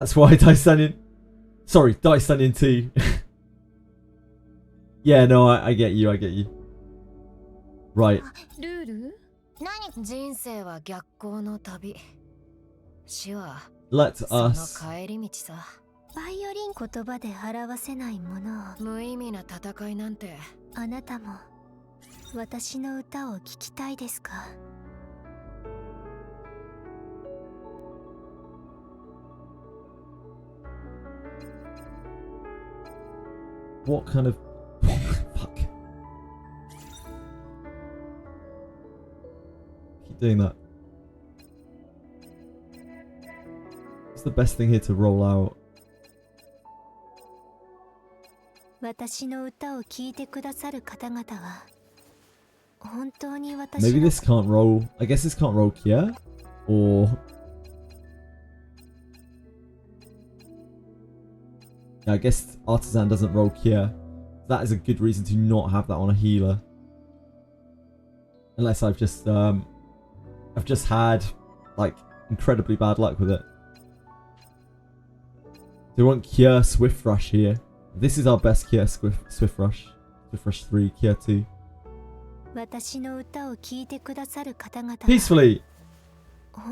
That's why Dice Onion. Sorry, Dice Onion 2. Yeah, no, I get you, I get you. Right. Let us... バイオリン言葉で表せないものを無意味な戦いなんてあなたも私の歌を聴きたいですか What kind of... Fuck. Keep doing that. What's the best thing here to roll out? 私の歌を聴いてくださる方々は本当に私の Maybe this can't roll. I guess this can't roll Kia? Or... Yeah, I guess Artisan doesn't roll Kia. That is a good reason to not have that on a healer. Unless I've just had like incredibly bad luck with it. So we want Kia Swift Rush here. This is our best Kia Swift Rush. Swift Rush 3, Kia 2. 私の歌を聴いてくださる方々 Peacefully.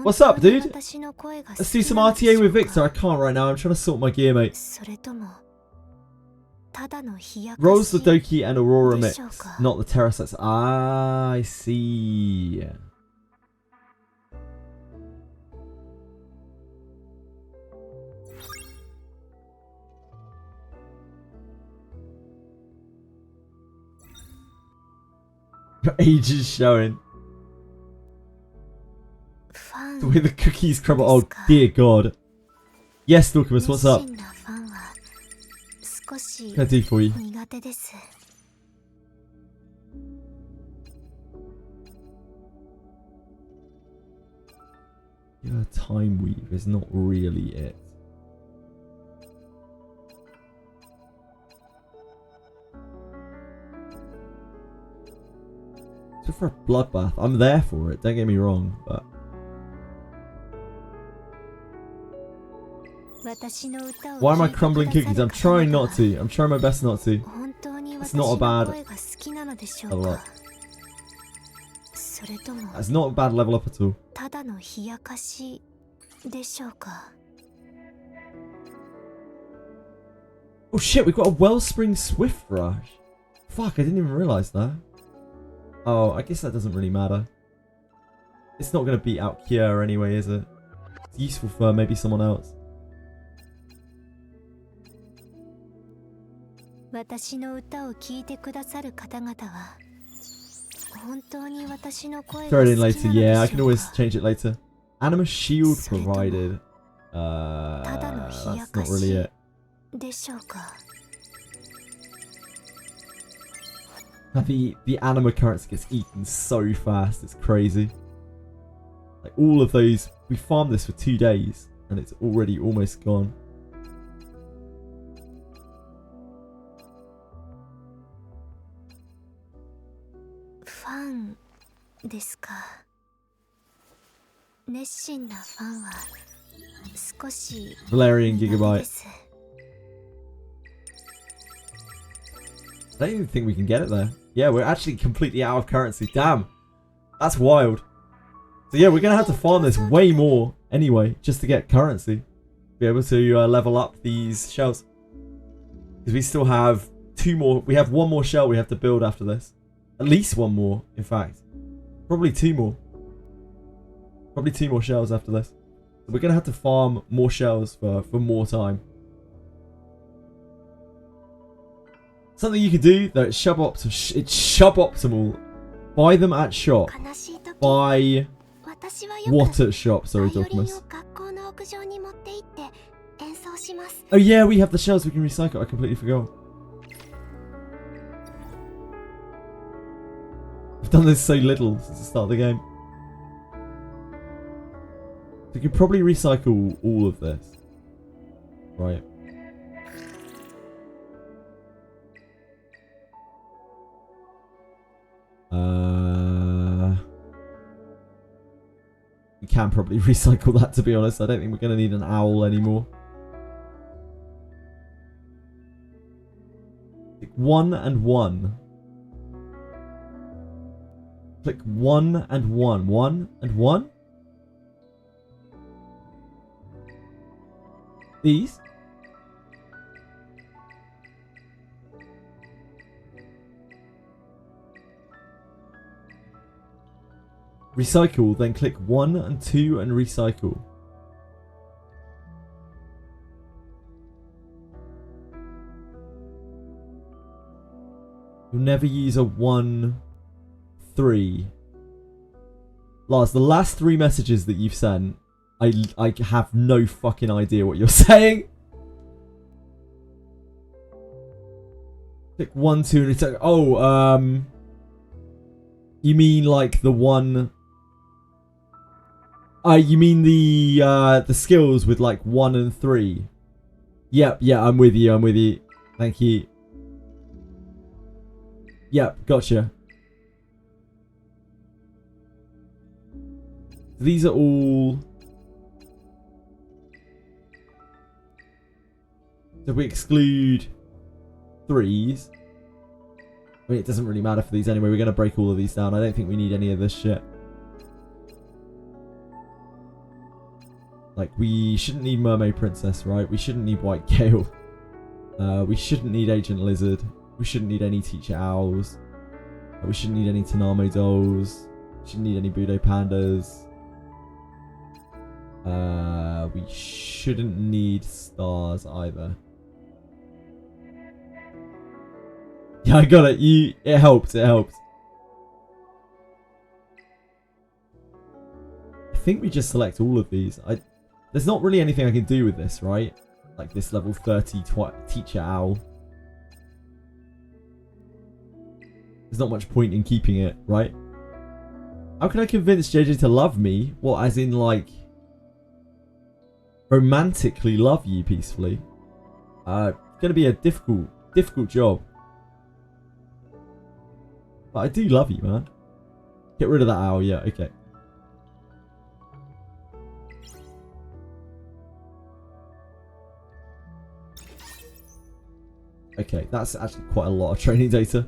What's up, dude? Let's do some RTA with Victor. I can't right now. I'm trying to sort my gear, mate. Rolls the Doki and Aurora mix, not the Terra sets. Ah, I see. Your age is showing. The way the cookies crumble. Oh dear God. Yes, Dorcamus, what's up? What can I do for you? Yeah, Time Weave is not really it. So for a bloodbath, I'm there for it, don't get me wrong, but... Why am I crumbling cookies? I'm trying not to. I'm trying my best not to. It's not a bad... level up. It's not a bad level up at all. Oh shit, we've got a Wellspring Swift Rush. Fuck, I didn't even realise that. Oh, I guess that doesn't really matter. It's not going to beat out Kier anyway, is it? It's useful for maybe someone else. Throw it in later. Yeah, I can always change it later. Anima Shield provided. That's not really it. The anima currency gets eaten so fast, it's crazy. Like all of those, we farmed this for 2 days and it's already almost gone. Valerian Gigabyte. I don't even think we can get it there. Yeah, we're actually completely out of currency. Damn. That's wild. So yeah, we're going to have to farm this way more anyway, just to get currency. Be able to level up these shells. Because we still have 2 more. We have 1 more shell we have to build after this. At least 1 more, in fact. Probably 2 more. Probably 2 more shells after this. So we're going to have to farm more shells for more time. Something you can do, though, it's suboptimal. Buy them at shop. Buy what at shop? Sorry, Dorcamus. Oh yeah, we have the shells we can recycle. I completely forgot. I've done this so little since the start of the game. We could probably recycle all of this. Right. We can probably recycle that, to be honest. I don't think we're going to need an owl anymore. 1 and 1. Click 1 and 1. 1 and 1? These? Recycle, then click 1 and 2 and recycle. You'll never use a 1, 3. Lars, the last 3 messages that you've sent, I have no fucking idea what you're saying. Click 1, 2 and recycle. Oh, you mean like the one... you mean the skills with like 1 and 3? Yep, yeah, I'm with you, I'm with you. Thank you. Yep, gotcha. These are all... So if we exclude 3s... I mean, it doesn't really matter for these anyway. We're going to break all of these down. I don't think we need any of this shit. Like, we shouldn't need Mermaid Princess, right? We shouldn't need White Gale. We shouldn't need Agent Lizard. We shouldn't need any Teacher Owls. We shouldn't need any Tanamo Dolls. We shouldn't need any Budo Pandas. We shouldn't need stars either. Yeah, I got it. It helped. It helped. I think we just select all of these. There's not really anything I can do with this, right? Like this level 30 Teacher Owl. There's not much point in keeping it, right? How can I convince JJ to love me? What, as in like... romantically love you peacefully? Gonna be a difficult job. But I do love you, man. Get rid of that owl, yeah, okay. Okay, that's actually quite a lot of training data.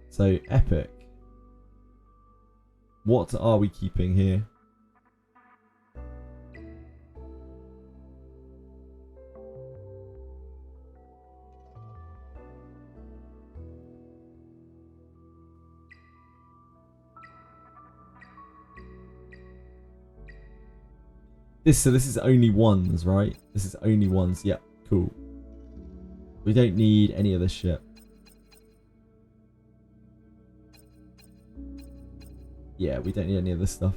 So, epic. What are we keeping here? So this is only 1s, right? This is only 1s. Yep, cool. We don't need any of this shit. Yeah, we don't need any of this stuff.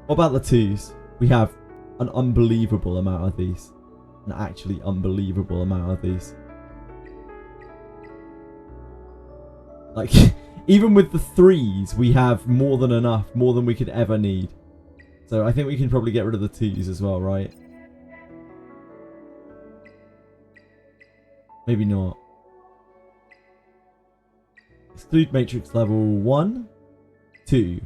What about the 2s? We have an unbelievable amount of these. An actually unbelievable amount of these. Like, even with the 3s, we have more than enough. More than we could ever need. So I think we can probably get rid of the 2s as well, right? Maybe not. Exclude matrix level 1, 2.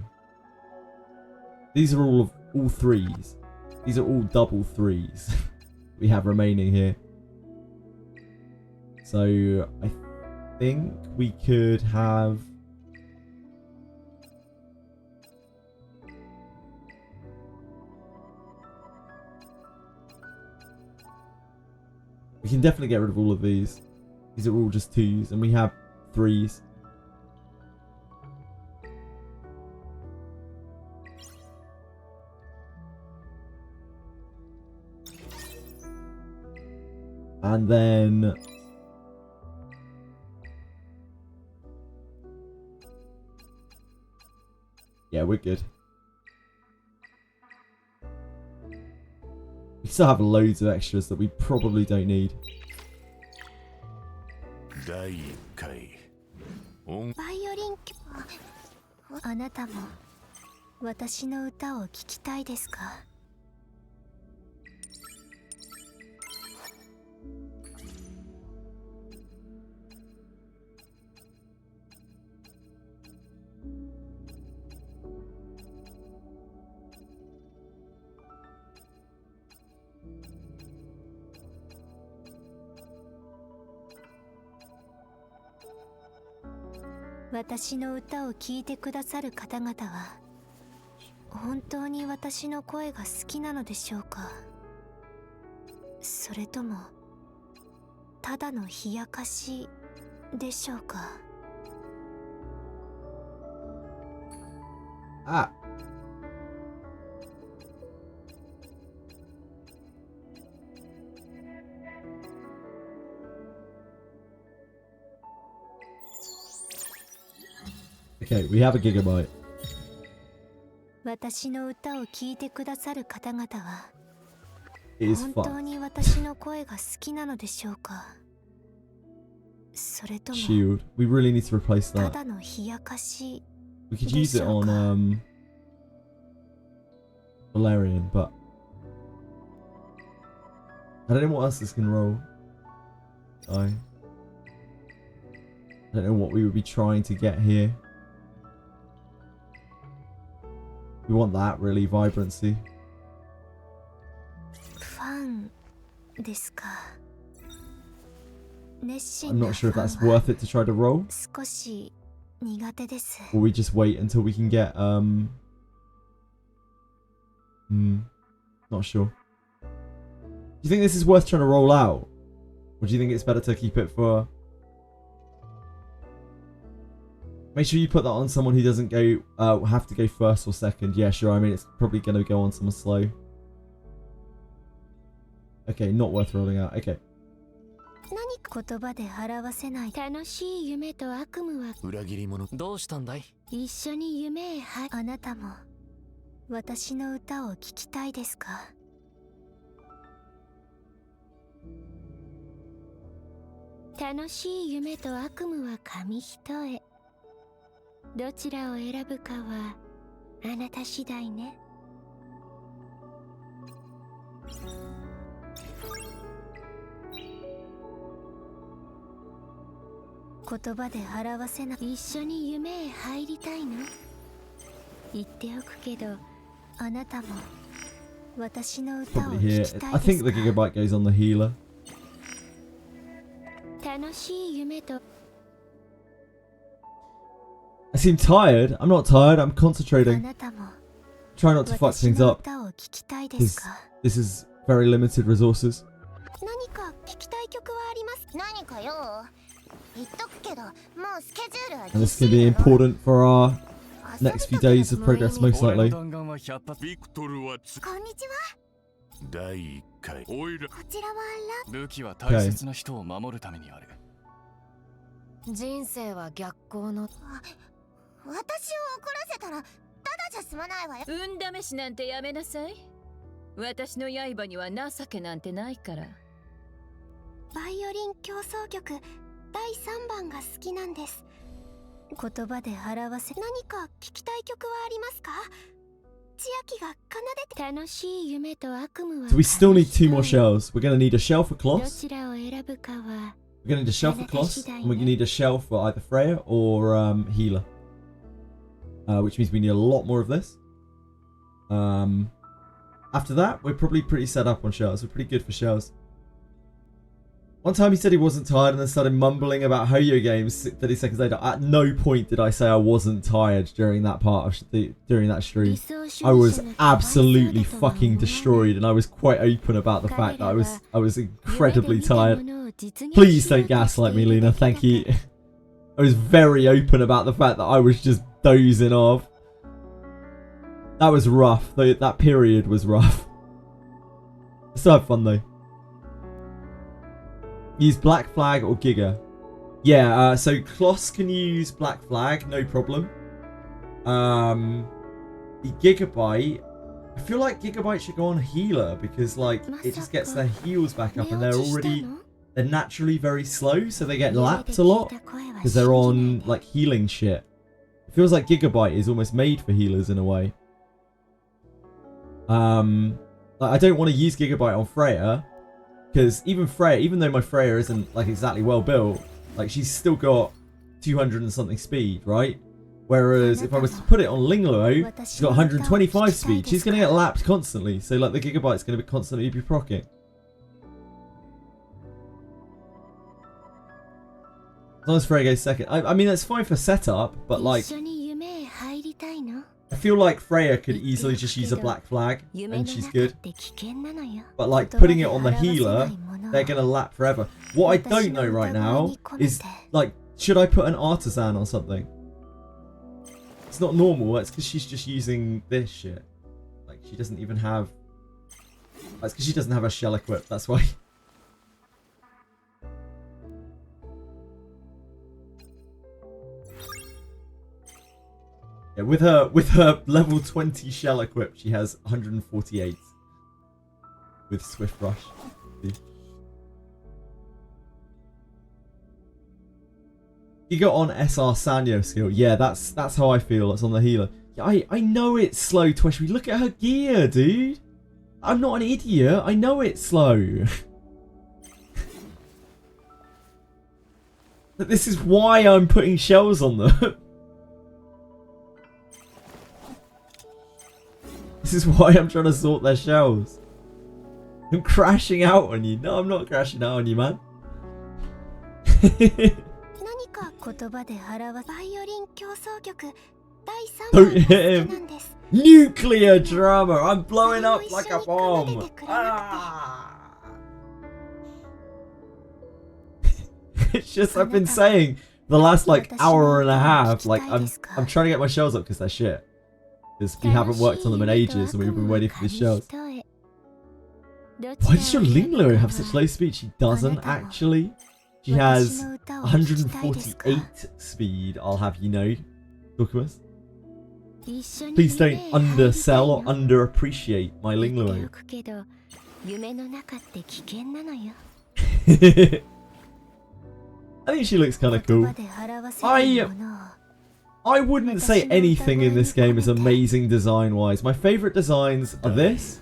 These are all 3s. These are all double 3s we have remaining here. So I think we could have... We can definitely get rid of all of these. These are all just 2s and we have 3s. And then... yeah, we're good. We still have loads of extras that we probably don't need. 第1回 バイオリンあなたも私の歌を聴きたいですか私の歌を聴いてくださる方々は本当に私の声が好きなのでしょうか。それともただの冷やかしでしょうか。Ah. Okay, we have a gigabyte. 私の歌を聴いてくださる方々は It is 本当 fun. に私の声が好きなのでしょうか。それとも Shield. We really need to replace た that. だの冷やかし We could use it on Valerian, but I don't know what else this can roll. I don't know what we would be trying to get here. We want that really vibrancy. ファンですか。熱 I'm 心な not フ sure if ァ that's ンは worth it to try to roll, 少し苦手です。 or we just wait until we can get not sure. Do you think this is worth trying to roll out? Or do you think it's better to keep it for... Make sure you put that on someone who doesn't go have to go first or second. Yeah, sure. I mean, it's probably going to go on someone slow. Okay, not worth rolling out. Okay. 何か言葉で表せない楽しい夢と悪夢は裏切り者。どうしたんだい？一緒に夢へあなたも私の歌を聴きたいですか。楽しい夢と悪夢は紙一重。どちらを選ぶかはあなた次第ね。言葉で表せない一緒に夢へ入りたいの。言っておくけどあなたも私の歌を聴 Probably き here. たい I で think す the か。 gigabyte goes on the healer. 楽しい夢と I seem tired. I'm not tired. I'm あ concentrating. なたも Try not to fuck 私 things の up. 歌を聴きたいですか。 This is very limited resources. 何か聴きたい曲はあります。何かよ。言っとくけど、もうスケジュールは And this is going to be important for our next few days of progress, most 俺の likely. 弾丸は100発。ビクトルはつこんにちは。第1回。おいら。こちらは武器は大切な人を守るためにある。人生は逆行の私を怒らせたらただじゃ済まないわよ。運試しなんてやめなさい。私の刃には情けなんてないから。バイオリン協奏曲第3番が好きなんです。言葉で表せ何か聴きたい曲はありますか。千秋が奏でて楽しい夢と悪夢は So we still need 2 more shells. We're going to need a shell for ど Kloss. ちらを選ぶかは We're going to need a shell for Kloss. And we're going to need a shell for either Freya or healer. Which means we need a lot more of this. After that, we're probably pretty set up on shells. We're pretty good for shells. One time he said he wasn't tired and then started mumbling about Hoyo games 30 seconds later. At no point did I say I wasn't tired during that part of during that stream. I was absolutely fucking destroyed and I was quite open about the fact that I was incredibly tired. Please don't gaslight me, Lena. Thank you. I was very open about the fact that I was just dozing off. That was rough. That period was rough. Still had fun though. Use Black Flag or Giga. Yeah, so Kloss can use Black Flag, no problem. The Gigabyte, I feel like Gigabyte should go on Healer because like it just gets their heals back up and they're naturally very slow, so they get lapped a lot because they're on like healing shit. It feels like Gigabyte is almost made for healers in a way. Like, I don't want to use Gigabyte on Freya. Because even though my Freya isn't like exactly well built, like she's still got 200 and something speed, right? Whereas if I was to put it on Linglo, she's got 125 speed. She's going to get lapped constantly. So like the Gigabyte's going to be constantly be procking. As long as Freya goes second. I mean, that's fine for setup, but like, 一緒に夢へ入りたいの I feel like Freya could easily just use a black flag and she's good. って危険なのよ But like putting it on the healer, they're gonna lap forever. What I don't know right now is like, should I put an artisan on something? It's not normal. That's because she's just using this shit. Like she doesn't even have. That's because she doesn't have a shell equipped. That's why. Yeah, with her level 20 shell equipped, she has 148 with Swift Rush. You got on SR Sanyo skill. Yeah, that's how I feel. It's on the healer. Yeah, I know it's slow, Twishby. Look at her gear, dude. I'm not an idiot. I know it's slow. But this is why I'm putting shells on them. This is why I'm trying to sort their shells. I'm crashing out on you. No, I'm not crashing out on you, man. 何か言葉で表すバイオリン協奏曲第3 Don't 番 hit が好き him. なんです Nuclear drama. I'm blowing up like a bomb. Ah. It's just I've been saying the last like hour and a half. Like I'm trying to get my shells up because they're shit. Because we haven't worked on them in ages and we've been waiting for these shells. Why does your Linglo have such low speed? She doesn't actually. She has 148 speed, I'll have you know. Dokumas. Please don't undersell or underappreciate my Linglo. I think she looks kind of cool. I wouldn't say anything in this game is amazing design-wise. My favourite designs are this.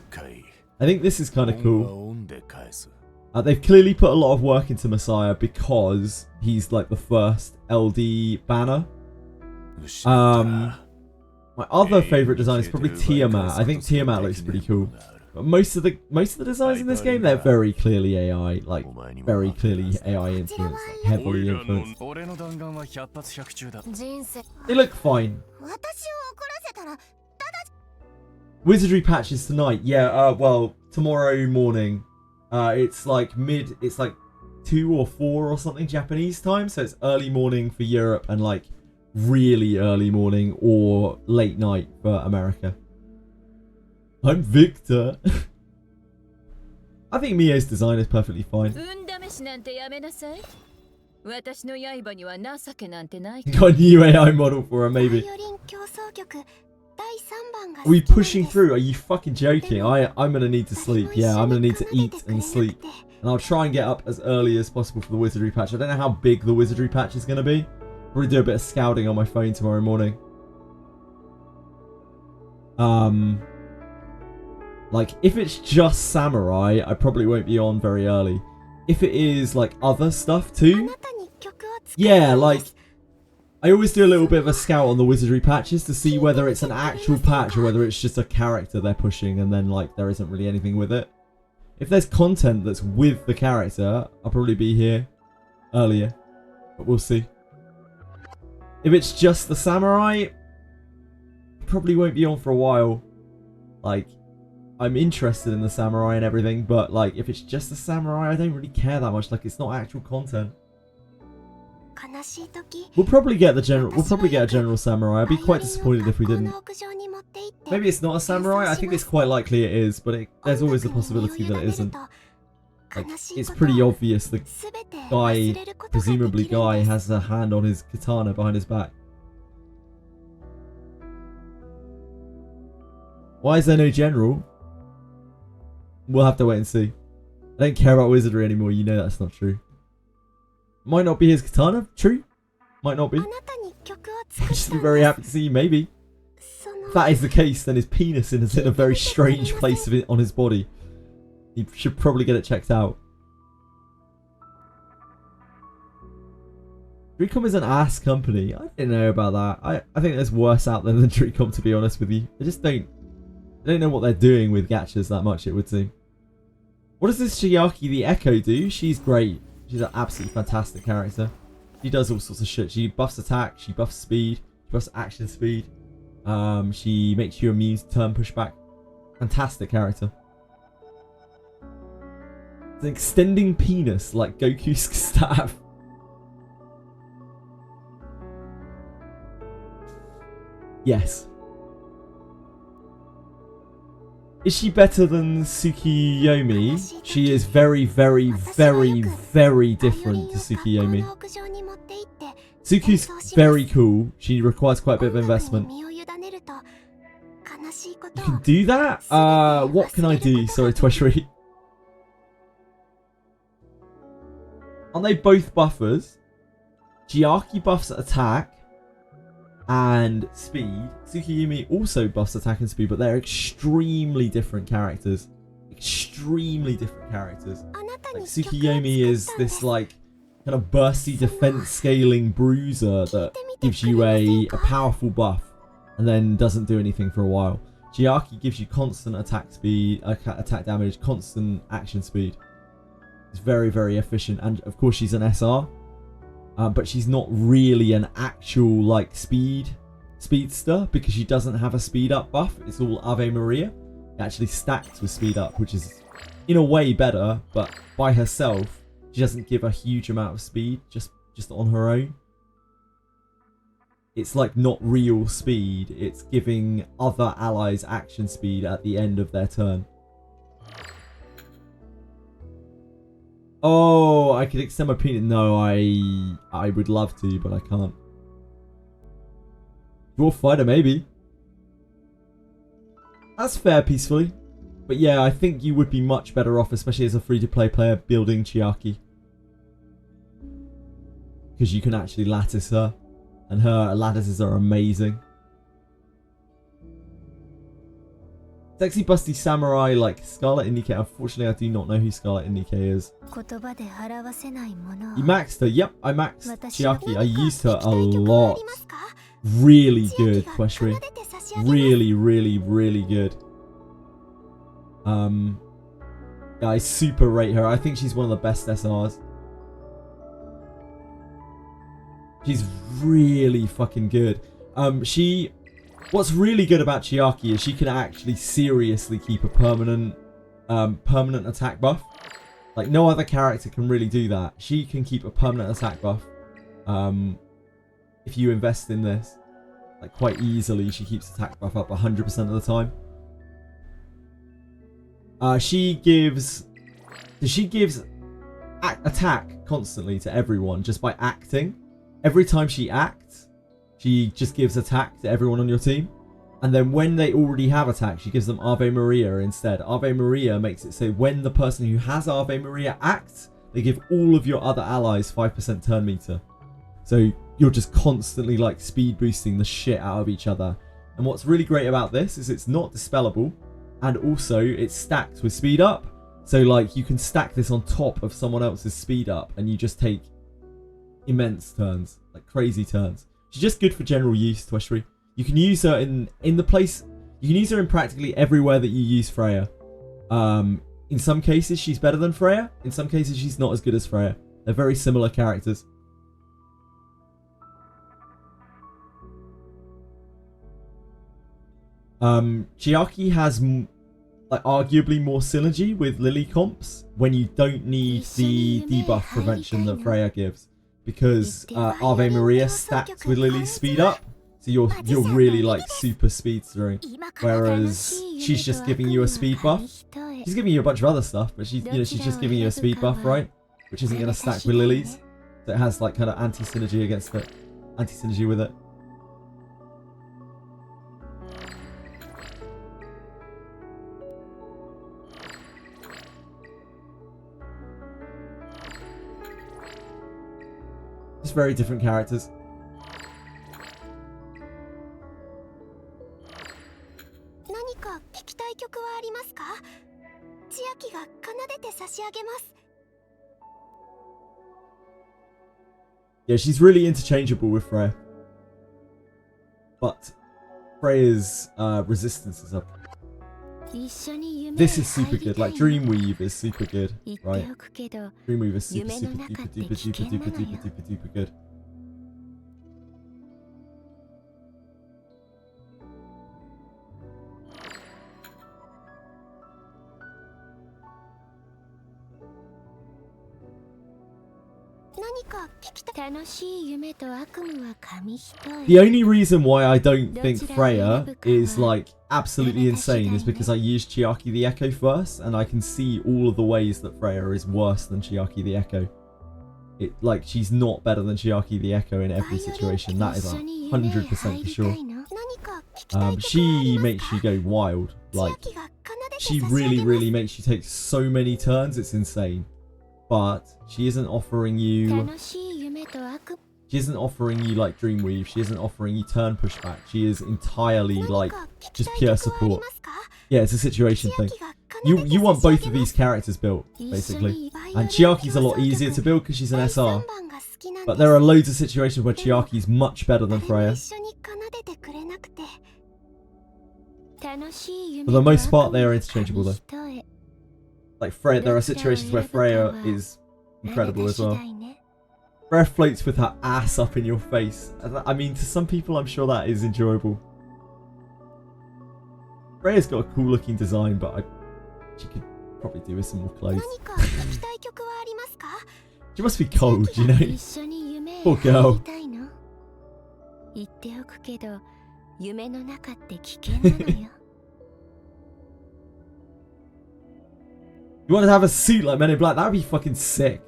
I think this is kind of cool. They've clearly put a lot of work into Messiah because he's like the first LD banner. My other favourite design is probably Tiamat. I think Tiamat looks pretty cool. But most of the designs in this game, they're very clearly AI, like very clearly AI influenced, like heavily influenced. They look fine. 私を怒らせたら Wizardry patches tonight. Yeah, well, tomorrow morning. It's like 2 or 4 or something Japanese time, so it's early morning for Europe and like really early morning or late night for America. I'm Victor. I think Mio's design is perfectly fine. Got a new AI model for her, maybe. Are we pushing through? Are you fucking joking? I'm gonna need to sleep. Yeah, I'm gonna need to eat and sleep. And I'll try and get up as early as possible for the Wizardry patch. I don't know how big the Wizardry patch is gonna be. Probably do a bit of scouting on my phone tomorrow morning. Like, if it's just Samurai, I probably won't be on very early. If it is, like, other stuff too, yeah, like, I always do a little bit of a scout on the Wizardry patches to see whether it's an actual patch or whether it's just a character they're pushing and then, like, there isn't really anything with it. If there's content that's with the character, I'll probably be here earlier, but we'll see. If it's just the Samurai, probably won't be on for a while. Like, I'm interested in the Samurai and everything, but like, if it's just the Samurai, I don't really care that much. Like, it's not actual content. We'll probably get the general. We'll probably get a general Samurai. I'd be quite disappointed if we didn't. Maybe it's not a Samurai. I think it's quite likely it is, but there's always the possibility that it isn't. Like, it's pretty obvious the guy, presumably Guy, has a hand on his katana behind his back. Why is there no general? We'll have to wait and see. I don't care about Wizardry anymore, you know that's not true. Might not be his katana, true. Might not be. I'd just be very happy to see you, maybe. If that is the case, then his penis is in a very strange place on his body. He should probably get it checked out. Dreecom is an ass company. I didn't know about that. I think there's worse out there than Dreecom, to be honest with you. I don't know what they're doing with gachas that much, it would seem. What does this Shiaki the Echo do? She's great. She's an absolutely fantastic character. She does all sorts of shit. She buffs attack, she buffs speed, she buffs action speed. She makes you immune to turn pushback. Fantastic character. It's an extending penis like Goku's staff. Yes. Is she better than Tsukiyomi? She is very, very, very, very different to Tsukiyomi. Tsuku's very cool. She requires quite a bit of investment. You can do that? What can I do? Sorry, Tweshri. Aren't they both buffers? Chiaki buffs attack and speed. Tsukiyomi also buffs attack and speed, but they're extremely different characters. Extremely different characters. Like, Tsukiyomi is this like kind of bursty defense scaling bruiser that gives you a powerful buff and then doesn't do anything for a while. Chiaki gives you constant attack speed, attack damage, constant action speed. It's very, very efficient, and of course she's an SR. But she's not really an actual like speedster because she doesn't have a speed up buff. It's all Ave Maria. It actually stacks with speed up, which is in a way better, but by herself she doesn't give a huge amount of speed just on her own. It's like not real speed. It's giving other allies action speed at the end of their turn. Oh, I could extend my penis. No, I would love to, but I can't. Dwarf fighter, maybe. That's fair, peacefully. But yeah, I think you would be much better off, especially as a free-to-play player, building Chiaki. Because you can actually lattice her. And her lattices are amazing. Sexy busty samurai like Scarlet Indike. Unfortunately, I do not know who Scarlet Indike is. You maxed her. Yep, I maxed Chiaki. I used her a lot. Really good, Queshri. Really, really, really good. Yeah, I super rate her. I think she's one of the best SRs. She's really fucking good. What's really good about Chiaki is she can actually seriously keep a permanent attack buff. Like no other character can really do that. She can keep a permanent attack buff. If you invest in this, like quite easily, she keeps attack buff up 100% of the time. She gives attack constantly to everyone just by acting. Every time she acts, she just gives attack to everyone on your team. And then when they already have attack, she gives them Ave Maria instead. Ave Maria makes it so when the person who has Ave Maria acts, they give all of your other allies 5% turn meter. So you're just constantly like speed boosting the shit out of each other. And what's really great about this is it's not dispellable. And also it's stacked with speed up. So like you can stack this on top of someone else's speed up and you just take immense turns, like crazy turns. She's just good for general use, Tweshri. You can use her in the place. You can use her in practically everywhere that you use Freya. In some cases, she's better than Freya. In some cases, she's not as good as Freya. They're very similar characters. Chiaki has like arguably more synergy with Lily comps when you don't need the debuff prevention that Freya gives. Because Ave Maria stacks with Lily's speed up, so you're really like super speedstering. Whereas she's just giving you a speed buff. She's giving you a bunch of other stuff, but she's just giving you a speed buff, right? Which isn't going to stack with Lily's, so it has like kind of anti-synergy against it, anti-synergy with it. Just very different characters. Yeah, she's really interchangeable with Freya. But Freya's resistance is up. This is super good. Like Dreamweave is super good, right? Dreamweave is super, super, duper, duper, duper, duper, duper, duper, duper good. The only reason why I don't think Freya is like absolutely insane is because I used Chiaki the Echo first, and I can see all of the ways that Freya is worse than Chiaki the Echo. It like she's not better than Chiaki the Echo in every situation. That is 100% for sure. She makes you go wild. Like she really makes you take so many turns. It's insane. But she isn't offering you. She isn't offering you like Dreamweave. She isn't offering you turn pushback. She is entirely like just pure support. Yeah, it's a situation thing. You want both of these characters built, basically. And Chiaki's a lot easier to build because she's an SR. But there are loads of situations where Chiaki's much better than Freya. For the most part, they are interchangeable though. Like Freya, there are situations where Freya is incredible as well. Freya floats with her ass up in your face. I mean, to some people, I'm sure that is enjoyable. Freya's got a cool looking design, but she could probably do with some more clothes. She must be cold, you know? Poor girl. You want to have a suit like Men in Black? That would be fucking sick.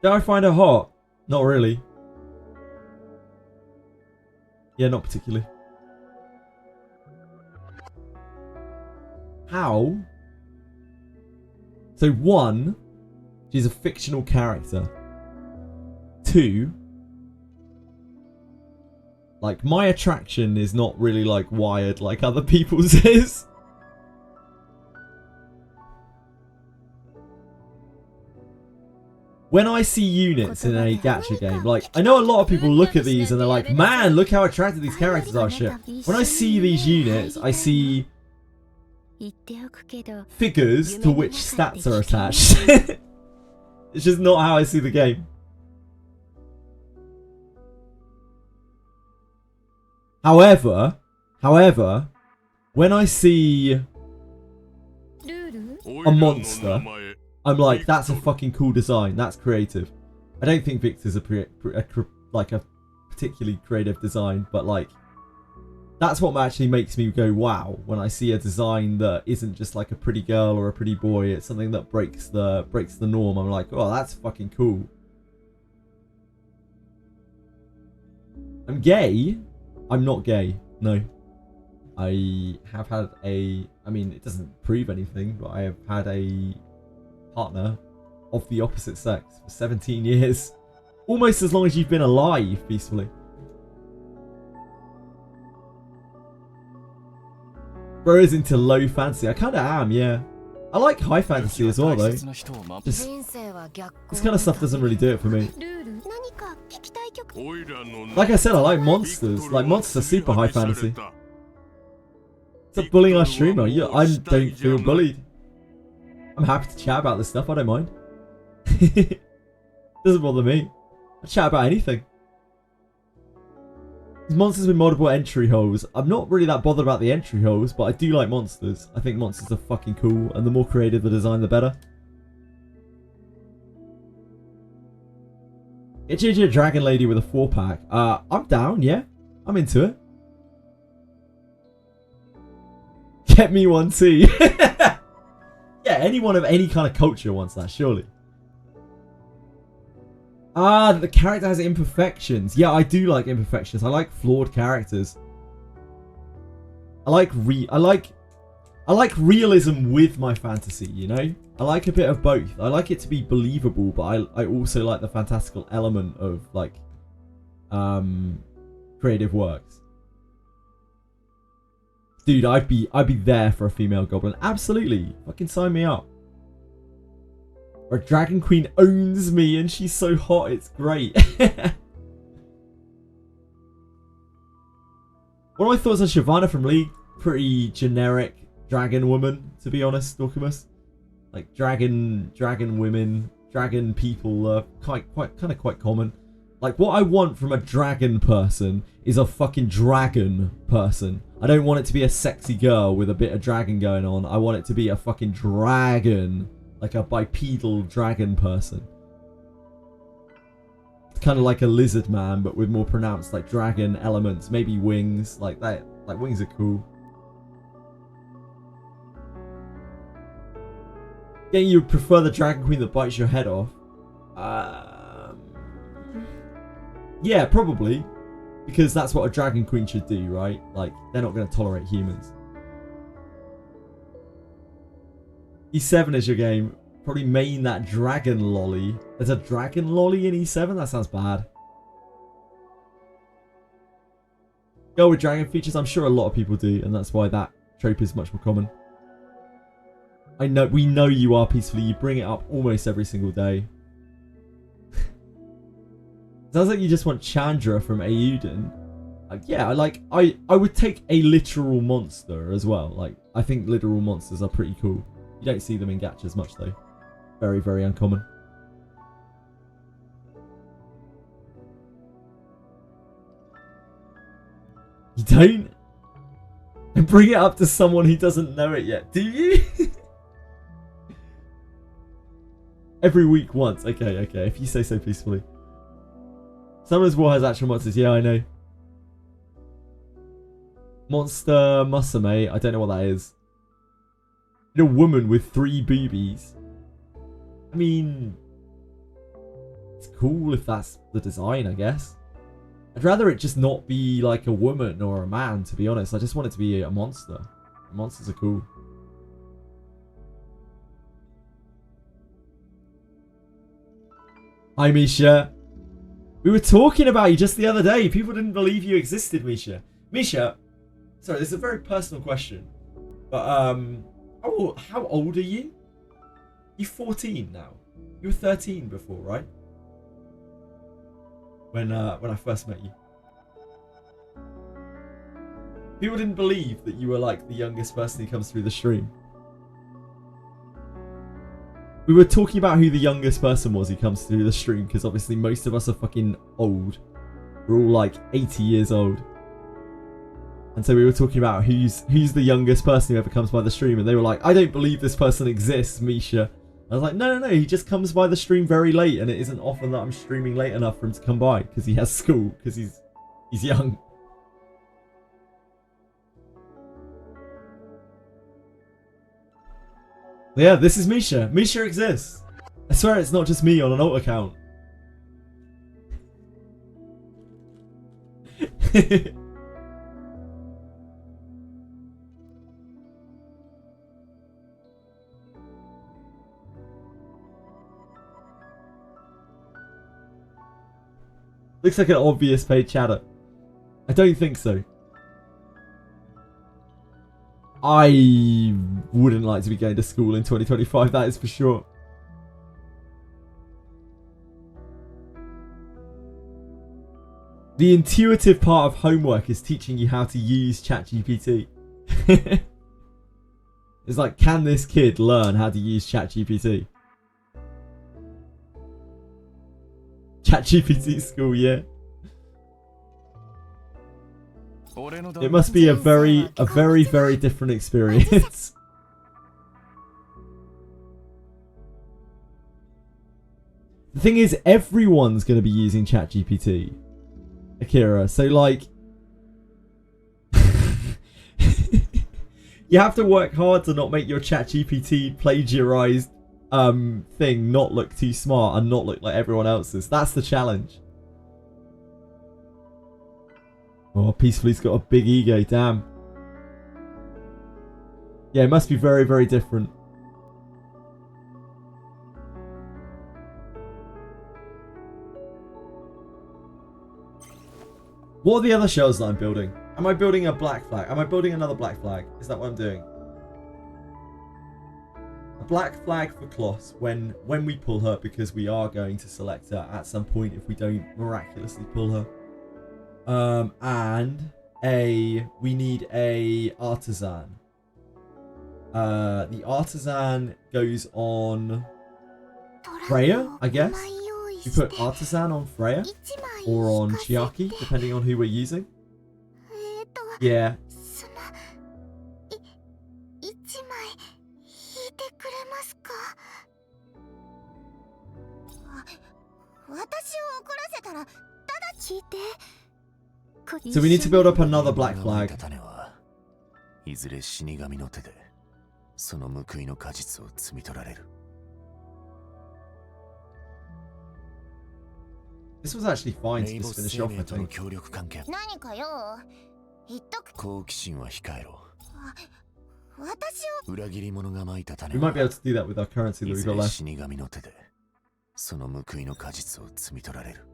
Do I find her hot? Not really. Yeah, not particularly. How? So 1, she's a fictional character. 2, like my attraction is not really like wired like other people's is. When I see units in a gacha game, like, I know a lot of people look at these and they're like, man, look how attractive these characters are, shit. When I see these units, I see figures to which stats are attached. It's just not how I see the game. However, when I see a monster, I'm like, that's a fucking cool design. That's creative. I don't think Victor's a particularly creative design, but like, that's what actually makes me go wow when I see a design that isn't just like a pretty girl or a pretty boy. It's something that breaks the norm. I'm like, oh, that's fucking cool. I'm gay. I'm not gay. No. I have had I mean, it doesn't prove anything, but I have had a partner of the opposite sex for 17 years. Almost as long as you've been alive peacefully. Bro is into low fantasy. I kind of am, yeah. I like high fantasy as well, though. Just, this kind of stuff doesn't really do it for me. Like I said, I like monsters. Like, monsters are super high fantasy. Stop bullying our streamer. Yeah, I don't feel bullied. I'm happy to chat about this stuff. I don't mind. Doesn't bother me. I chat about anything. These monsters with multiple entry holes. I'm not really that bothered about the entry holes, but I do like monsters. I think monsters are fucking cool, and the more creative the design, the better. Get you a dragon lady with a 4-pack. I'm down, yeah. I'm into it. Get me one too. Yeah, anyone of any kind of culture wants that, surely. Ah, the character has imperfections. Yeah, I do like imperfections. I like flawed characters. I like realism with my fantasy, you know? I like a bit of both. I like it to be believable, but I also like the fantastical element of like creative works. Dude, I'd be there for a female goblin. Absolutely. Fucking sign me up. Or a dragon queen owns me and she's so hot, it's great. What are my thoughts on Shyvana from League? Pretty generic dragon woman, to be honest, Dorkamus. Like dragon women, dragon people are kind of quite common. Like, what I want from a dragon person is a fucking dragon person. I don't want it to be a sexy girl with a bit of dragon going on. I want it to be a fucking dragon like a bipedal dragon person. It's kind of like a lizard man, but with more pronounced like dragon elements, maybe wings, like that. Like wings are cool. Yeah, you prefer the dragon queen that bites your head off? Yeah, probably. Because that's what a dragon queen should do, right? Like, they're not going to tolerate humans. E7 is your game. Probably main that dragon lolly. There's a dragon lolly in E7? That sounds bad. Go with dragon features? I'm sure a lot of people do, and that's why that trope is much more common. I know, we know you are peacefully. You bring it up almost every single day. Sounds like you just want Chandra from Auden. Yeah, I would take a literal monster as well. Like, I think literal monsters are pretty cool. You don't see them in gachas much though. Very, very uncommon. You don't? And bring it up to someone who doesn't know it yet, do you? Every week once. Okay, okay. If you say so peacefully. Summoner's War has actual monsters. Yeah, I know. Monster Musume. I don't know what that is. A woman with 3 boobies. I mean, it's cool if that's the design, I guess. I'd rather it just not be like a woman or a man, to be honest. I just want it to be a monster. Monsters are cool. Hi, Misha. We were talking about you just the other day. People didn't believe you existed, Misha. Misha, sorry, this is a very personal question. But, how old are you? You're 14 now. You were 13 before, right? When I first met you. People didn't believe that you were like the youngest person who comes through the stream. We were talking about who the youngest person was who comes through the stream, because obviously most of us are fucking old. We're all like 80 years old. And so we were talking about who's the youngest person who ever comes by the stream, and they were like, I don't believe this person exists, Misha. I was like, no, he just comes by the stream very late, and it isn't often that I'm streaming late enough for him to come by, because he has school, because he's young. Yeah, this is Misha. Misha exists. I swear it's not just me on an alt account. Looks like an obvious paid chatter. I don't think so. I wouldn't like to be going to school in 2025, that is for sure. The intuitive part of homework is teaching you how to use ChatGPT. It's like, can this kid learn how to use ChatGPT? ChatGPT school, yeah. It must be a very different experience. The thing is, everyone's going to be using ChatGPT, Akira. So, like, you have to work hard to not make your ChatGPT plagiarized thing not look too smart and not look like everyone else's. That's the challenge. Oh, Peacefully's got a big ego, damn. Yeah, it must be very, very different. What are the other shells that I'm building? Am I building a black flag? Am I building another black flag? Is that what I'm doing? A black flag for Kloss when we pull her, because we are going to select her at some point if we don't miraculously pull her. And we need a artisan. The artisan goes on Freya, I guess. We put artisan on Freya or on Chiaki, depending on who we're using. Yeah. So we need to build up another black flag. いずれ死神の手でその報いの果実を摘み取られる。 This was actually fine to just finish off, I との think. 協力関係。何かよ、言っとく。好奇心は控えろ。私を裏切り者がまいた種 We は might be able to do that with our currency that い we've ず got れ left. 死神の手でその報いの果実を摘み取られる。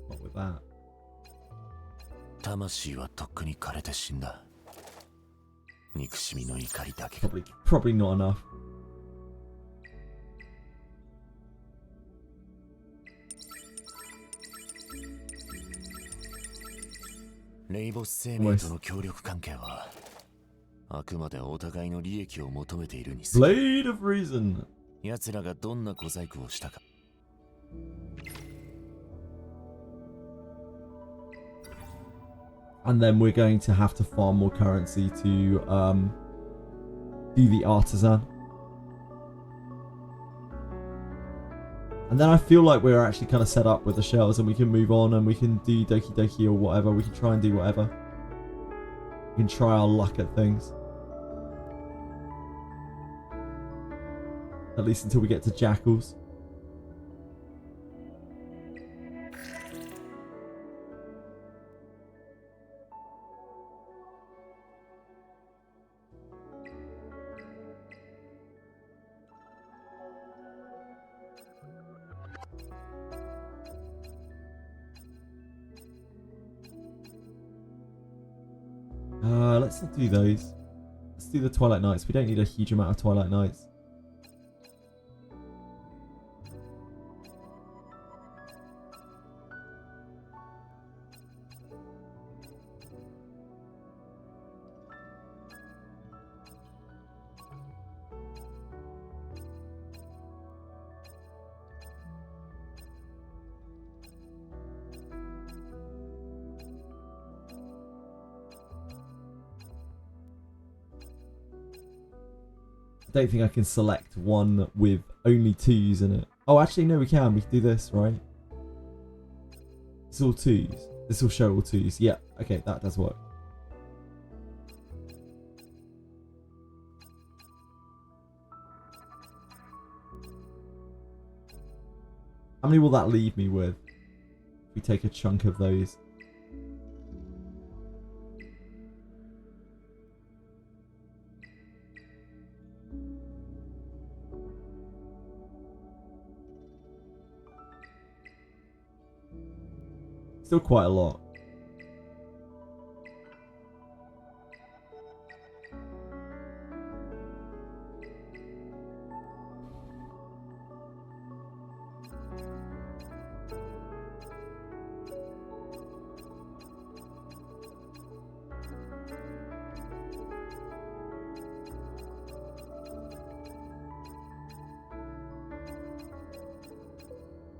What with that? 魂はとっくに枯れて死んだ。憎しみの怒りだけ。 Probably not enough. レイボス生命との協力関係はあくまでお互いの利益を求めているにすぎ。 Blade of Reason. 奴らがどんな小細工をしたか。 And then we're going to have to farm more currency to do the artisan. And then I feel like we're actually kind of set up with the shells and we can move on and we can do Doki Doki or whatever. We can try and do whatever. We can try our luck at things. At least until we get to Jackals. Let's not do those. Let's do the Twilight Nights. We don't need a huge amount of Twilight Nights. I don't think I can select one with only 2s in it. Oh, actually, no, we can. We can do this, right? It's all 2s. This will show all 2s. Yeah, okay, that does work. How many will that leave me with? If we take a chunk of those. Still quite a lot.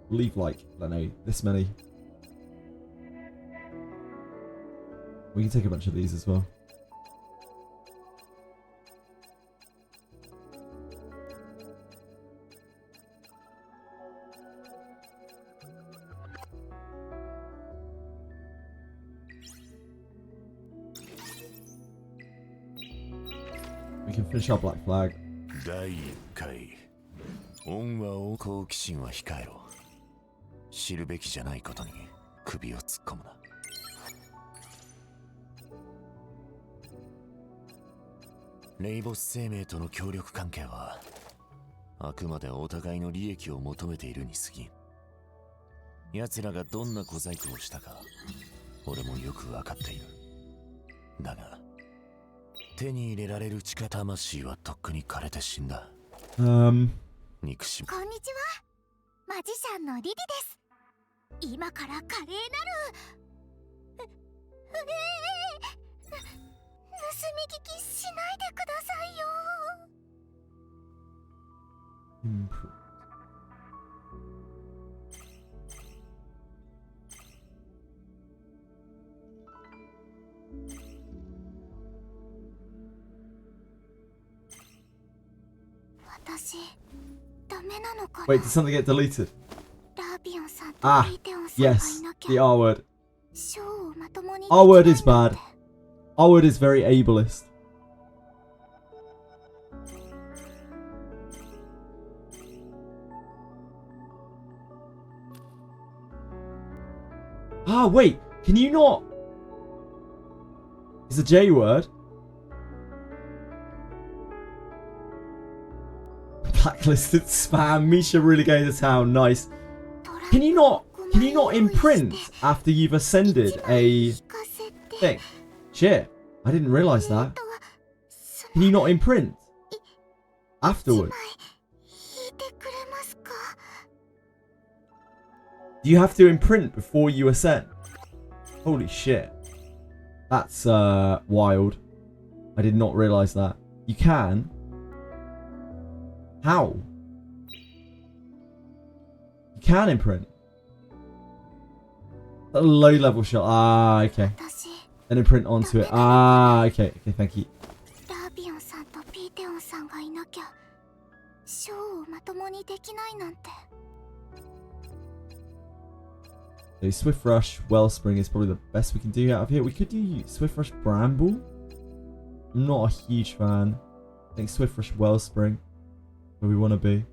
Leave like, I don't know, this many. We can take a bunch of these as well. We can finish our black flag. 第1回恩和を好奇心は控えろ。知るべきじゃないことに首を突っ込むな。レイボス生命との協力関係はあくまでお互いの利益を求めているに過ぎん。奴らがどんな小細工をしたか俺もよく分かっている。だが手に入れられる力魂はとっくに枯れて死んだ。憎しみ。こんにちは。マジシャンのリリです。今から華麗なる盗み聞きしないでくださいよ。私ダメなのかな。 Wait, did something get deleted? ラビオンさんとリテオンさんがいなきゃ The R word. ショーをまともに R word で is きないなん bad. て R word is very ableist. Ah, wait. Can you not? It's a J word. Blacklisted spam. Misha really going to town. Nice. Can you not imprint after you've ascended a 聞かせて thing? Shit. I didn't realize that. Can you not imprint 1 afterwards? 枚引いてくれますか Do you have to imprint before you ascend? Holy shit. That's wild. I did not realize that. You can? How? You can imprint. A low level shot. Ah, okay. 私 Then imprint onto it. Ah, okay. Okay, thank you. ラービオンさんとピーテオンさんがいなきゃショーをまともにできないなんて So Swift Rush, Wellspring is probably the best we can do out of here. We could do Swift Rush Bramble. I'm not a huge fan. I think Swift Rush Wellspring, where we want to be.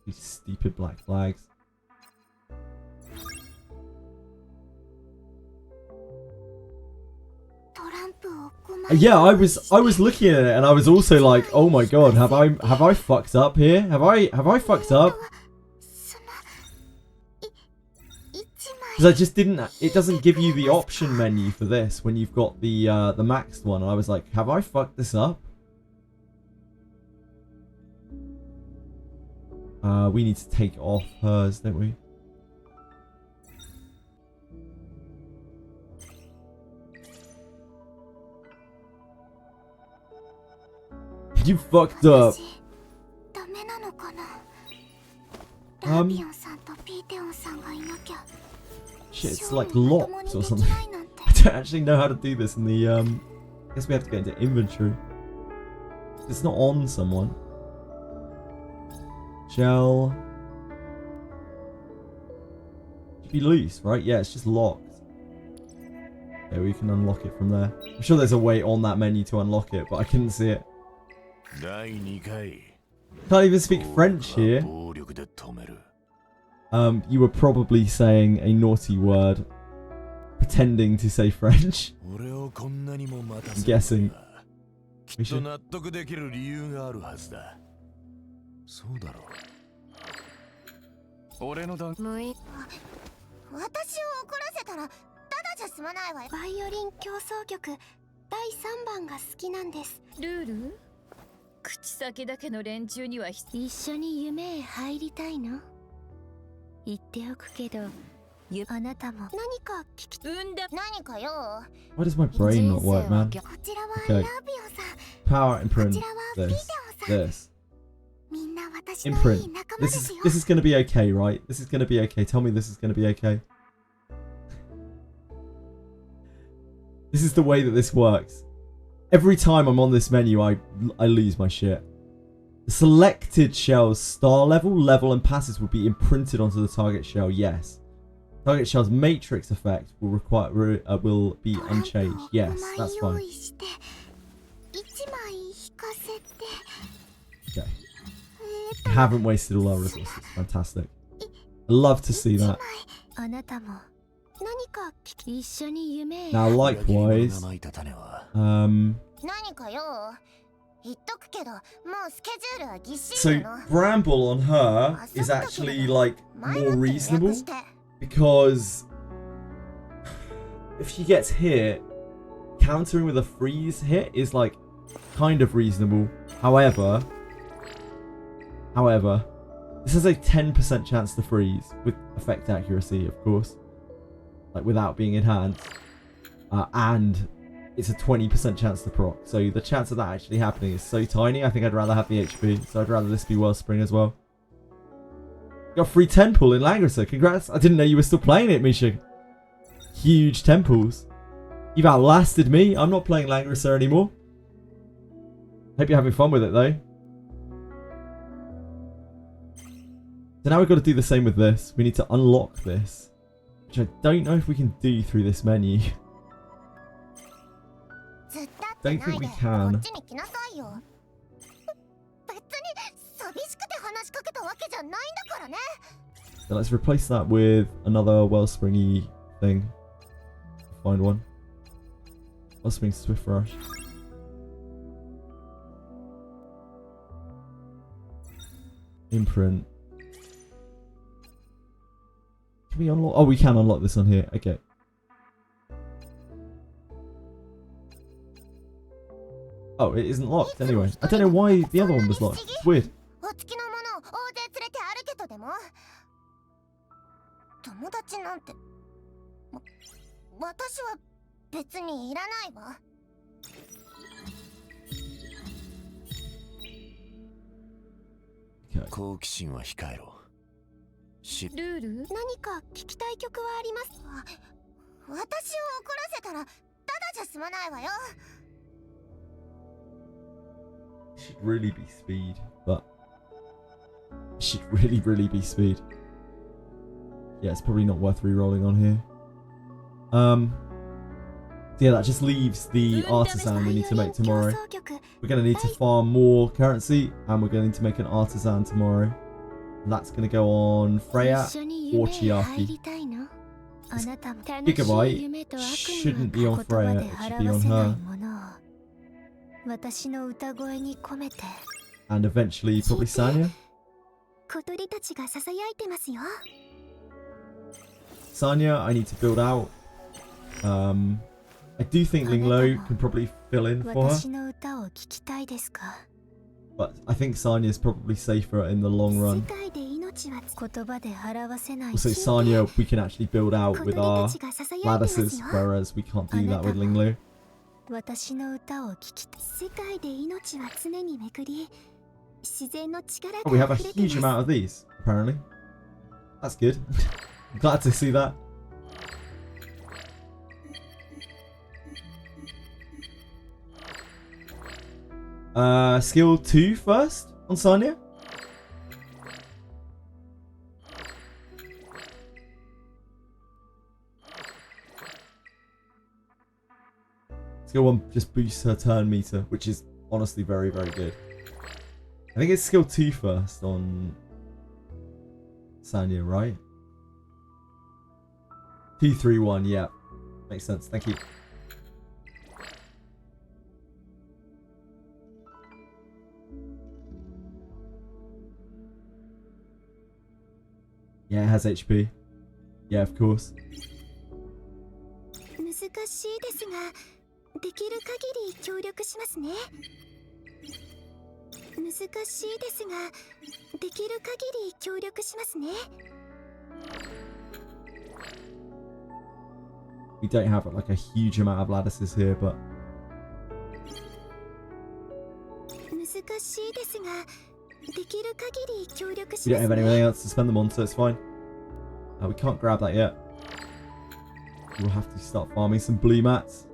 These stupid black flags. Yeah, I was looking at it and I was also like, oh my god, have I fucked up here? Have I fucked up? Because I just didn't. It doesn't give you the option menu for this when you've got the maxed one. And I was like, have I fucked this up? We need to take off hers, don't we? You fucked up. ダメなのかなラービオンさんとピーテオンさんがいなきゃ Shit, it's ショー like をまとも locks に or でき something. ないなんて I don't actually know how to do this in the I guess we have to go into inventory. It's not on someone. Shell. Should be loose, right? Yeah, it's just locked. Yeah, we can unlock it from there. I'm sure there's a way on that menu to unlock it, but I couldn't see it. 第2回 Can't even speak French here. 暴力で止める You were probably saying a naughty word, pretending to say French. 俺をこんなにも待たせ I'm guessing. きっと納得できる理由があるはずだそうだろう俺の段もういい私を怒らせたらただじゃ済まないわよバイオリン協奏曲第3番が好きなんですルール口先だけの連中には一緒に夢へ入りたいの言っておくけどあなたも何か聞き産んだ何かよ Why does my brain not work, man? こちらは Okay. ラビオさん Power こ imprint ちらはピーテ this. オさん This. みんな私のい Imprint. い仲間 This で is すよ this is gonna be okay, right? This is gonna be okay. Tell me this is gonna be okay. This is the way that this works. Every time I'm on this menu, I lose my shit. The selected shell's star level, and passes will be imprinted onto the target shell. Yes. Target shell's matrix effect will will be unchanged. Yes, that's トランプを5 fine. 枚用意して1枚引かせて Okay. Haven't wasted all our resources. Fantastic. I love to see that. あなたも何か聞き一緒に夢へ Now, 裏切り者 likewise, がまいた種は 何かよ言っとくけどもうスケジュールはぎっしり so なの Bramble on her is actually like 前 more もって予 reasonable 約して because if she gets hit, countering with a freeze hit is like kind of reasonable. However, this has a 10% chance to freeze with effect accuracy, of course, like without being enhanced, and it's a 20% chance to proc. So the chance of that actually happening is so tiny. I think I'd rather have the HP. So I'd rather this be Wellspring as well. Got free temple in Langrisser. Congrats. I didn't know you were still playing it, Misha. Huge temples. You've outlasted me. I'm not playing Langrisser anymore. Hope you're having fun with it though. So now we've got to do the same with this. We need to unlock this, which I don't know if we can do through this menu. Don't think we can. So let's replace that with another wellspringy thing. Find one. Wellspring Swift Rush. Imprint. Can we unlock? Oh, we can unlock this on here. Okay. Oh, it isn't locked anyway. I don't know why the other one was locked. It's weird. Okay. 好奇心は控えろ。ルール何か聞きたい曲はあります？私を怒らせたらただじゃ済まないわよ。 Should really be speed, but it should really be speed. Yeah, it's probably not worth re-rolling on here. So yeah, that just leaves the artisan we need to make tomorrow. We're going to need to farm more currency, and we're going to make an artisan tomorrow. And that's going to go on Freya or Chiaki. Gigabyte shouldn't be on Freya, it should be on her. And eventually probably Sanya. Sanya, I need to build out. I do think Linglo can probably fill in for her. But I think Sanya is probably safer in the long run. Also, Sanya we can actually build out with our lattices, whereas we can't do that with Linglo. Oh, we have a huge amount of these, apparently. That's good. I'm glad to see that. Skill 2 first on Sanya. Skill 1 just boosts her turn meter, which is honestly very, very good. I think it's skill 2 first on Sanya, right? 2, 3, 1, yeah. Makes sense, thank you. Yeah, it has HP. Yeah, of course. We don't have like a huge amount of lattices here, but we don't have anything else to spend them on, so it's fine. We can't grab that yet. We'll have to start farming some blue mats.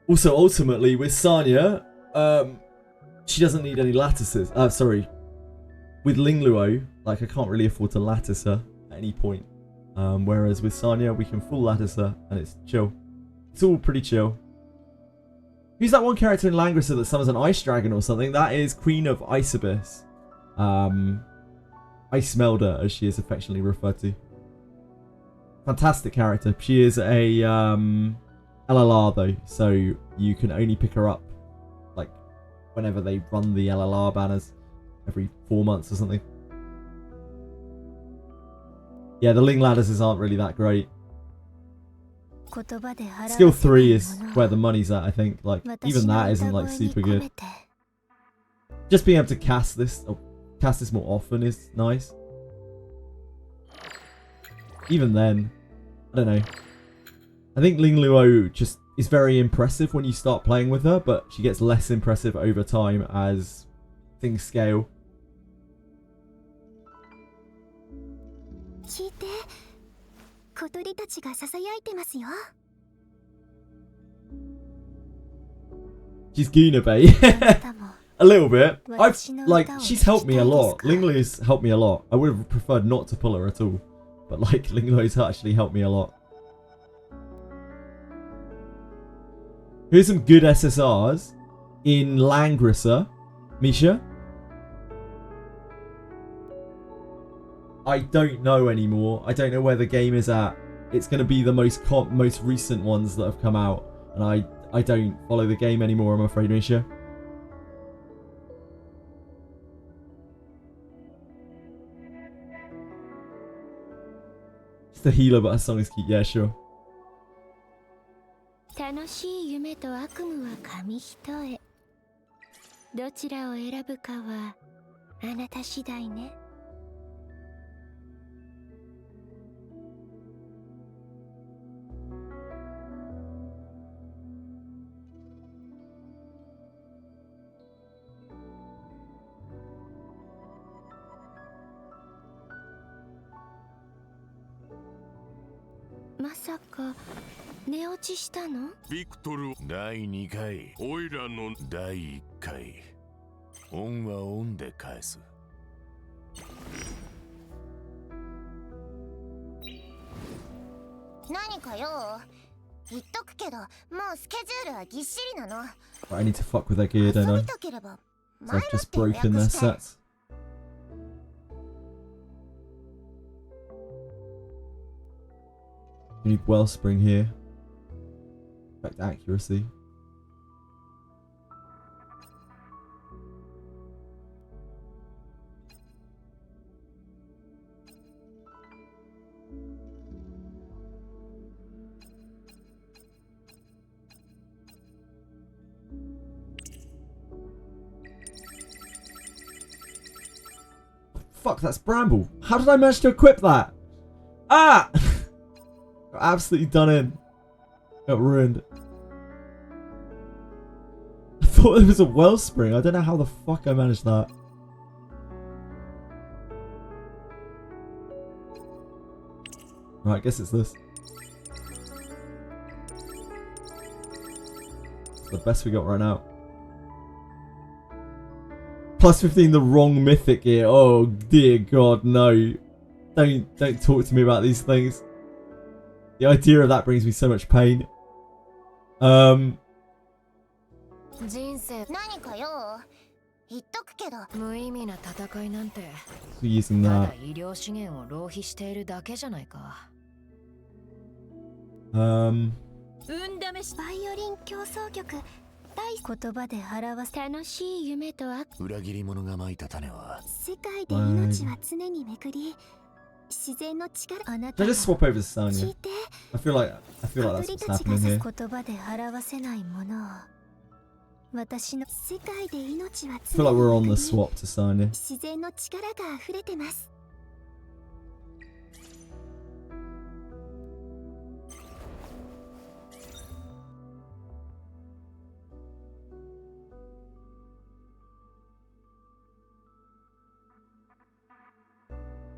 Also, ultimately, with Sanya, she doesn't need any lattices. Sorry. With Lingluo, like, I can't really afford to lattice her at any point. Whereas with Sanya, we can full lattice her, and it's chill. It's all pretty chill. Who's that one character in Langrisser that summons an ice dragon or something? That is Queen of Ice Abyss. Ice Melder, as she is affectionately referred to. Fantastic character. She is a LLR though, so you can only pick her up like whenever they run the LLR banners, every 4 months or something. Yeah, the Ling lattices aren't really that great. Skill 3 is where the money's at, I think. Like, even that isn't like super good. Just being able to cast this more often is nice. Even then, I don't know. I think Lingluo just is very impressive when you start playing with her, but she gets less impressive over time as things scale. 小鳥たちが囁いてますよ。 She's Gina Bay. A little bit. I've like she's helped me a lot. Linglu's helped me a lot. I would have preferred not to pull her at all, but like Linglu's actually helped me a lot. Here's some good SSRs in Langrisser. Misha? I don't know anymore. I don't know where the game is at. It's going to be the most recent ones that have come out, and I don't follow the game anymore, I'm afraid, Misha. Just a healer, but her song is cute. Yeah, sure. 楽しい夢と悪夢は紙一重。どちらを選ぶかはあなた次第ね。まさか寝落ちしたの？ビクトル第2回、オイラの第1回。オンはオンで返す。何かよ。言っとくけど、もうスケジュールはぎっしりなの。I need to fuck with their gear, don't I? 遊びたければ、 So I've just broken their sets. We need Wellspring here. Effect accuracy. Fuck, that's Bramble. How did I manage to equip that? Ah! Got absolutely done in. Got ruined. I thought it was a Wellspring. I don't know how the fuck I managed that. Right, I guess it's this. It's the best we got right now. Plus 15, the wrong mythic here. Oh dear God, no! Don't talk to me about these things. The idea of that brings me so much pain.何かよ。言っとくけど、無意味な戦いなんて Using ただ that. 医療資源を浪費しているだけじゃないか。運試しバイオリン協奏曲大言葉で表す楽しい夢と悪裏切り者がまいた種は世界で命は常に巡り、自然の力あな Can た I は just swap over to 聞 Sanya? いて。 I feel like that's 鳥 what's たちが happening here. 言葉で表せないものを私の世界で命は I feel like we're on 巡 the り swap to Sanya. 自然の力が溢れてます。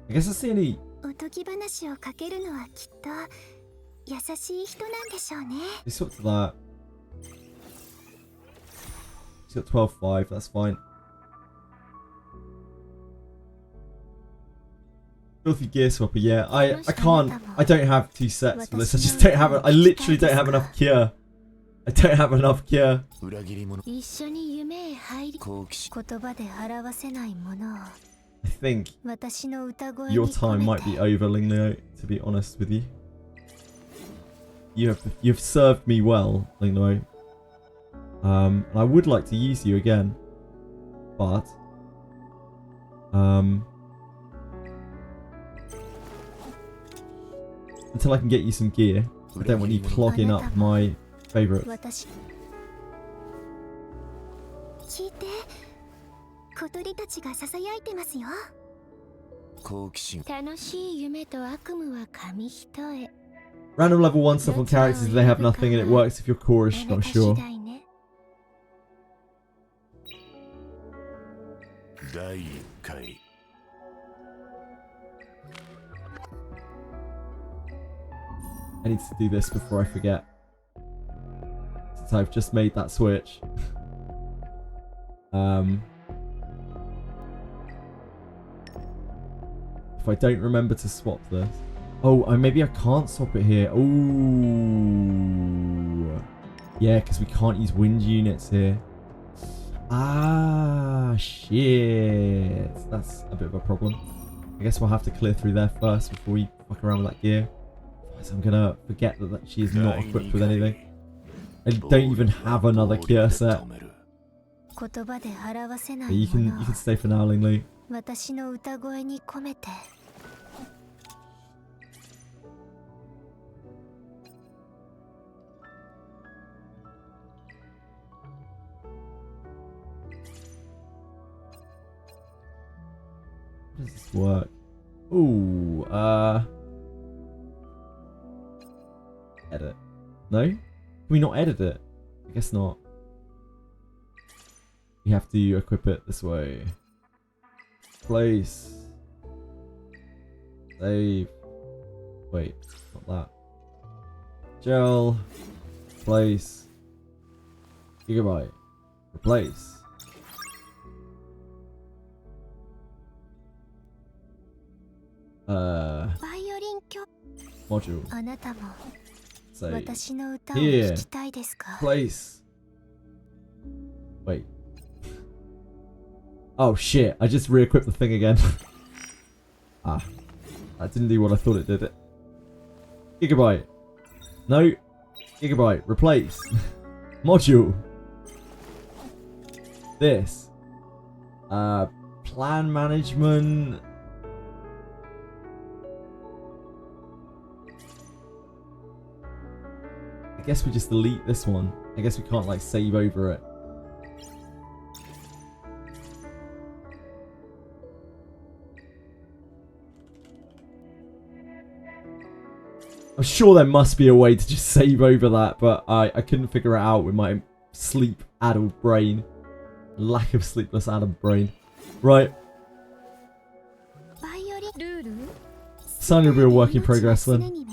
I guess that's the only. おとぎ話をかけるのはきっと優しい人なんでしょうね。 We swapped to that. She's got 12-5. That's fine. Filthy gear swapper. Yeah, I can't. I don't have 2 sets for this. I just don't have it. I literally don't have enough cure. I don't have enough cure. 裏切り者一緒に夢へ入り、好奇心言葉で表せないものを I think 私の歌声に your 込 time め might be て over, Lingleo, to be honest with you. You've served me well, Lingleo. And I would like to use you again. But until I can get you some gear, I don't want you clogging up my favourites. 私聞いて。小鳥たちが囁いてますよ。好奇心楽しい夢と悪夢は紙一重。 Random level 1 stuff on characters if they have nothing, and it works if your core is あな not た次 sure. 第ね。第1回 I need to do this before I forget. Since I've just made that switch. If I don't remember to swap this. Oh, maybe I can't swap it here. Ooh. Yeah, because we can't use wind units here. Ah, shit. That's a bit of a problem. I guess we'll have to clear through there first before we fuck around with that gear. Otherwise I'm gonna forget that she is not equipped with anything. I don't even have another cure set. Yeah, you can stay for now, Ling Li. How does this work? Ooh, edit. No? Can we not edit it? I guess not. We have to equip it this way. Place. Save. Wait, not that. Gel. Place. Gigabyte. Replace. Module. Save. Here. Place. Wait. Oh shit, I just re-equipped the thing again. Ah. That didn't do what I thought it did. Gigabyte. No. Gigabyte. Replace. Module. This. Plan management. I guess we just delete this one. I guess we can't like save over it. I'm sure there must be a way to just save over that, but I couldn't figure it out with my sleep-addled brain. Lack of sleepless-addled brain. Right. Sign will be a work in progress then.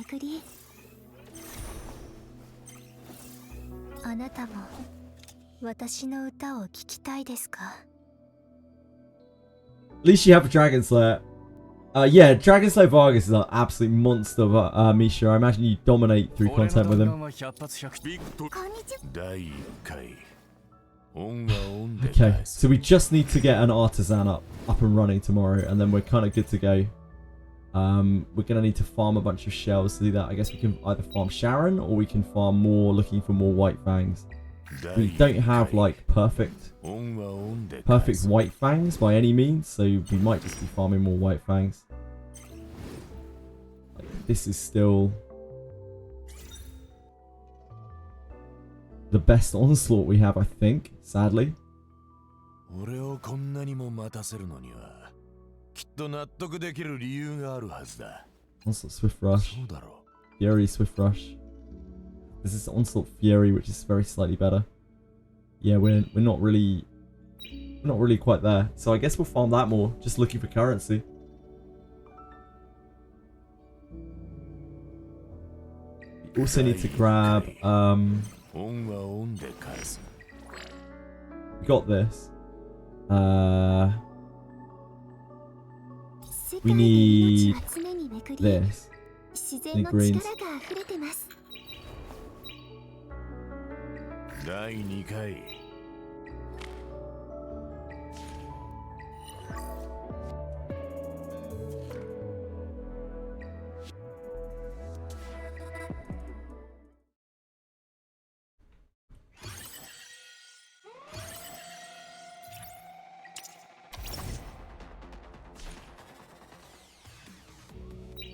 At least you have a Dragon Slayer. Yeah, Dragon Slayer Vargas is an absolute monster, but Misha, I imagine you dominate through content with him. Okay, so we just need to get an artisan up and running tomorrow, and then we're kind of good to go. We're going to need to farm a bunch of shells to do that. I guess we can either farm Sharon, or we can farm more, looking for more White Fangs. We don't have like perfect White Fangs by any means, so we might just be farming more White Fangs. Like, this is still the best onslaught we have, I think, sadly. Onslaught Swift Rush. Fury Swift Rush. This is Onslaught Fury, which is very slightly better. Yeah, we're not really quite there. So I guess we'll farm that more, just looking for currency. We also need to grab we got this. We need this. We need greens.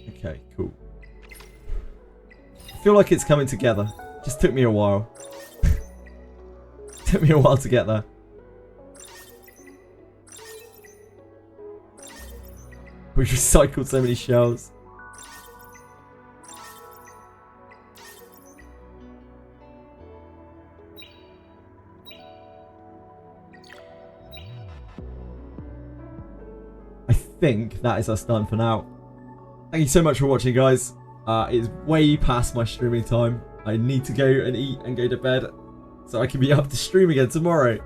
Okay, cool. I feel like it's coming together. Just took me a while. Took me a while to get there. We've recycled so many shells. I think that is us done for now. Thank you so much for watching, guys. It's way past my streaming time. I need to go and eat and go to bed so I can be up to stream again tomorrow.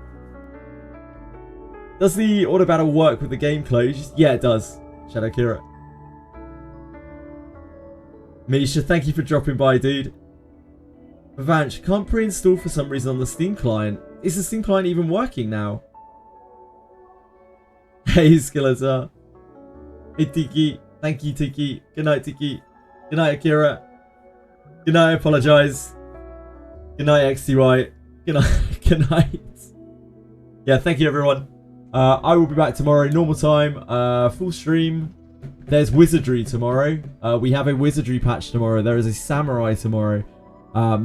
Does the auto battle work with the game closed? Yeah, it does. Shadow Kira. Misha, thank you for dropping by, dude. Vavanch, can't pre-install for some reason on the Steam client. Is the Steam client even working now? Hey, Skeletor. Hey, Tiki. Thank you, Tiki. Good night, Tiki. Good night, Akira. Good night, I apologize. Good night, XTY. Good night. Good night. Yeah, thank you, everyone. I will be back tomorrow, normal time, full stream. There's Wizardry tomorrow. We have a Wizardry patch tomorrow. There is a Samurai tomorrow.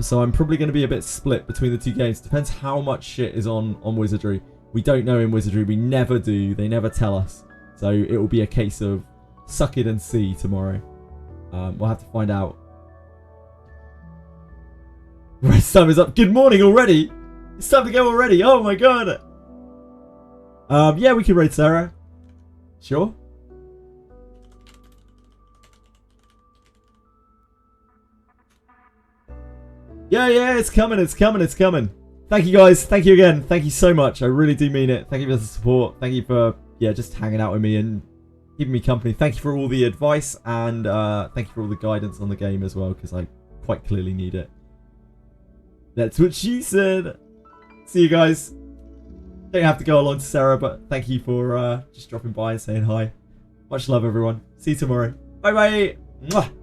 So I'm probably going to be a bit split between the two games. Depends how much shit is on Wizardry. We don't know in Wizardry. We never do. They never tell us. So it will be a case of suck it and see tomorrow. We'll have to find out. Rest time is up. Good morning already. It's time to go already. Oh my god. Yeah, we can raid Sarah. Sure. Yeah, it's coming, it's coming, it's coming. Thank you guys, thank you again, thank you so much. I really do mean it. Thank you for the support. Thank you for, yeah, just hanging out with me and keeping me company. Thank you for all the advice and thank you for all the guidance on the game as well, because I quite clearly need it. That's what she said. See you guys. Don't have to go along to Sarah, but thank you for just dropping by and saying hi. Much love, everyone. See you tomorrow. Bye bye. Mwah.